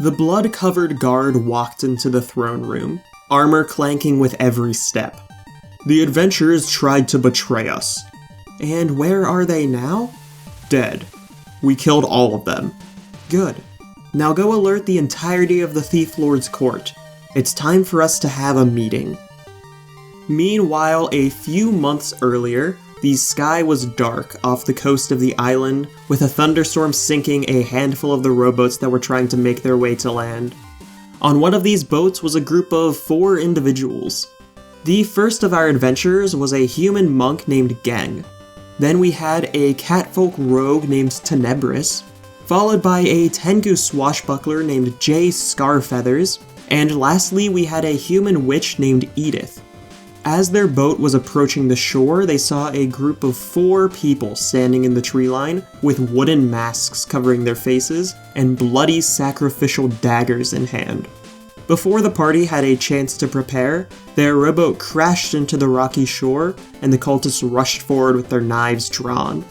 The blood-covered guard walked into the throne room, armor clanking with every step. The adventurers tried to betray us. And where are they now? Dead. We killed all of them. Good. Now go alert the entirety of the Thief Lord's court. It's time for us to have a meeting. Meanwhile, a few months earlier, the sky was dark off the coast of the island, with a thunderstorm sinking a handful of the rowboats that were trying to make their way to land. On one of these boats was a group of 4 individuals. The first of our adventurers was a human monk named Geng. Then we had a catfolk rogue named Tenebris, followed by a Tengu Swashbuckler named J. Scarfeathers, and lastly we had a human witch named Edith. As their boat was approaching the shore, they saw a group of 4 people standing in the tree line, with wooden masks covering their faces, and bloody sacrificial daggers in hand. Before the party had a chance to prepare, their rowboat crashed into the rocky shore, and the cultists rushed forward with their knives drawn.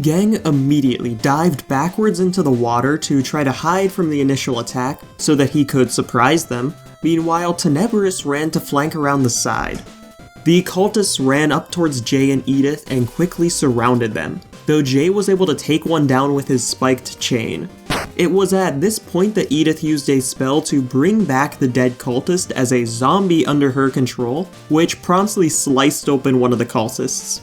Geng immediately dived backwards into the water to try to hide from the initial attack, so that he could surprise them. Meanwhile, Tenebris ran to flank around the side. The cultists ran up towards Jay and Edith and quickly surrounded them, though Jay was able to take one down with his spiked chain. It was at this point that Edith used a spell to bring back the dead cultist as a zombie under her control, which promptly sliced open one of the cultists.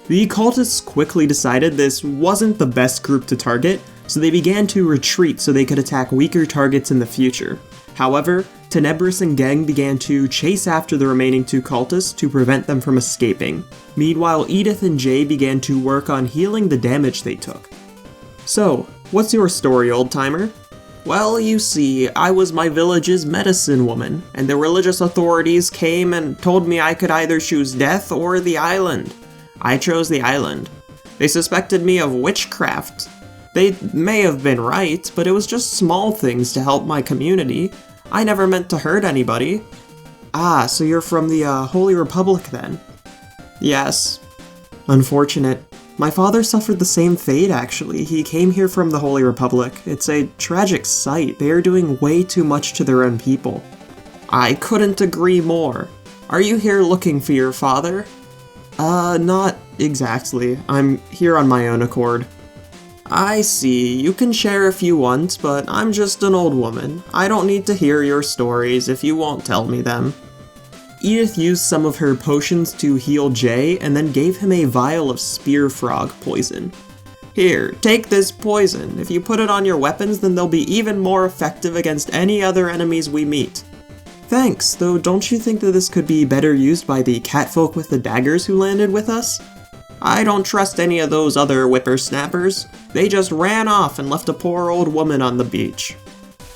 The cultists quickly decided this wasn't the best group to target, so they began to retreat so they could attack weaker targets in the future. However, Tenebris and Geng began to chase after the remaining 2 cultists to prevent them from escaping. Meanwhile, Edith and Jay began to work on healing the damage they took. So, what's your story, old-timer? Well, you see, I was my village's medicine woman, and the religious authorities came and told me I could either choose death or the island. I chose the island. They suspected me of witchcraft. They may have been right, but it was just small things to help my community. I never meant to hurt anybody. Ah, so you're from the Holy Republic then? Yes. Unfortunate. My father suffered the same fate, actually. He came here from the Holy Republic. It's a tragic sight. They are doing way too much to their own people. I couldn't agree more. Are you here looking for your father? Not exactly. I'm here on my own accord. I see. You can share if you want, but I'm just an old woman. I don't need to hear your stories if you won't tell me them. Edith used some of her potions to heal Jay and then gave him a vial of spear frog poison. Here, take this poison. If you put it on your weapons, then they'll be even more effective against any other enemies we meet. Thanks, though don't you think that this could be better used by the catfolk with the daggers who landed with us? I don't trust any of those other whippersnappers. They just ran off and left a poor old woman on the beach.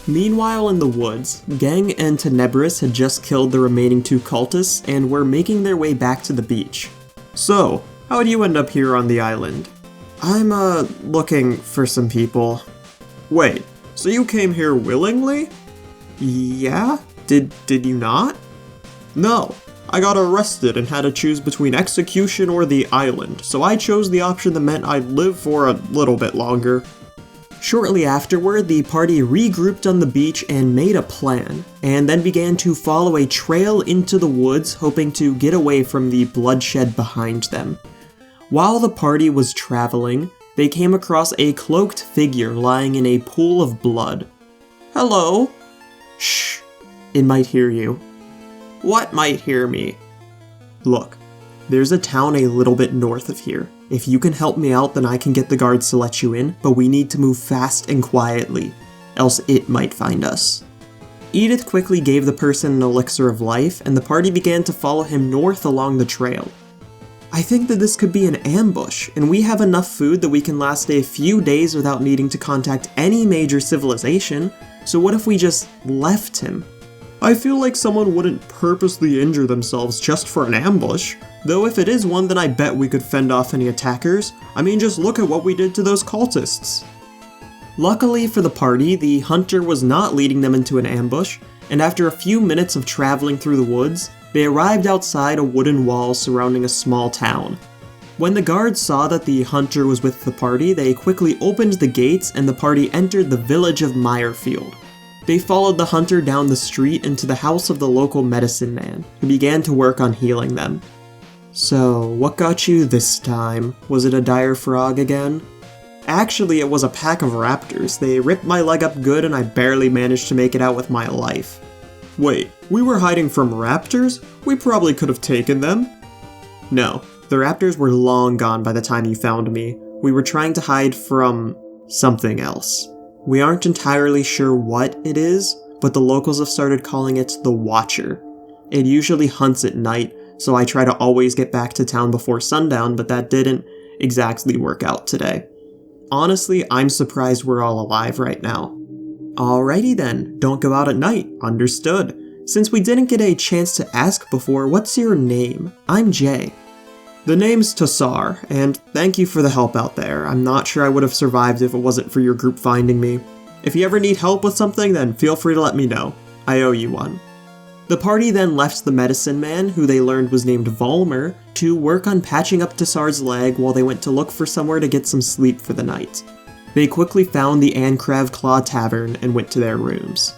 Meanwhile in the woods, Geng and Tenebris had just killed the remaining 2 cultists and were making their way back to the beach. So, how'd you end up here on the island? I'm, looking for some people. Wait, so you came here willingly? Yeah? Did you not? No. I got arrested and had to choose between execution or the island, so I chose the option that meant I'd live for a little bit longer. Shortly afterward, the party regrouped on the beach and made a plan, and then began to follow a trail into the woods, hoping to get away from the bloodshed behind them. While the party was traveling, they came across a cloaked figure lying in a pool of blood. Hello? Shh, it might hear you. What might hear me? Look, there's a town a little bit north of here. If you can help me out, then I can get the guards to let you in, but we need to move fast and quietly, else it might find us. Edith quickly gave the person an elixir of life, and the party began to follow him north along the trail. I think that this could be an ambush, and we have enough food that we can last a few days without needing to contact any major civilization, so what if we just left him? I feel like someone wouldn't purposely injure themselves just for an ambush, though if it is one then I bet we could fend off any attackers. I mean, just look at what we did to those cultists. Luckily for the party, the hunter was not leading them into an ambush, and after a few minutes of traveling through the woods, they arrived outside a wooden wall surrounding a small town. When the guards saw that the hunter was with the party, they quickly opened the gates and the party entered the village of Mirefield. They followed the hunter down the street into the house of the local medicine man, who began to work on healing them. So, what got you this time? Was it a dire frog again? Actually, it was a pack of raptors. They ripped my leg up good and I barely managed to make it out with my life. Wait, we were hiding from raptors? We probably could have taken them. No, the raptors were long gone by the time you found me. We were trying to hide from something else. We aren't entirely sure what it is, but the locals have started calling it the Watcher. It usually hunts at night, so I try to always get back to town before sundown, but that didn't exactly work out today. Honestly, I'm surprised we're all alive right now. Alrighty then, don't go out at night, understood. Since we didn't get a chance to ask before, what's your name? I'm Jay. The name's Tassar, and thank you for the help out there. I'm not sure I would have survived if it wasn't for your group finding me. If you ever need help with something, then feel free to let me know. I owe you one. The party then left the medicine man, who they learned was named Volmer, to work on patching up Tassar's leg while they went to look for somewhere to get some sleep for the night. They quickly found the Ancrav Claw Tavern and went to their rooms.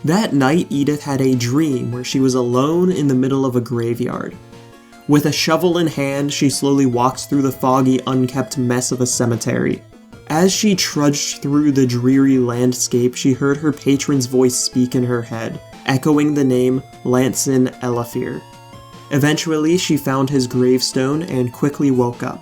That night, Edith had a dream where she was alone in the middle of a graveyard. With a shovel in hand, she slowly walked through the foggy, unkept mess of a cemetery. As she trudged through the dreary landscape, she heard her patron's voice speak in her head, echoing the name Lanson Elafir. Eventually, she found his gravestone and quickly woke up.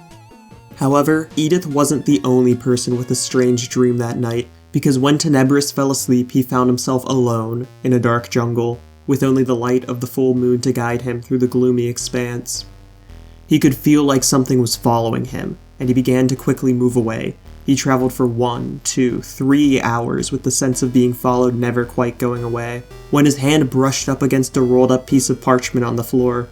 However, Edith wasn't the only person with a strange dream that night, because when Tenebris fell asleep, he found himself alone in a dark jungle, with only the light of the full moon to guide him through the gloomy expanse. He could feel like something was following him, and he began to quickly move away. He traveled for 1, 2, 3 hours with the sense of being followed never quite going away, when his hand brushed up against a rolled up piece of parchment on the floor.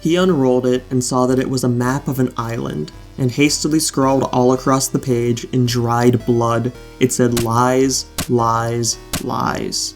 He unrolled it and saw that it was a map of an island, and hastily scrawled all across the page in dried blood. It said lies, lies, lies.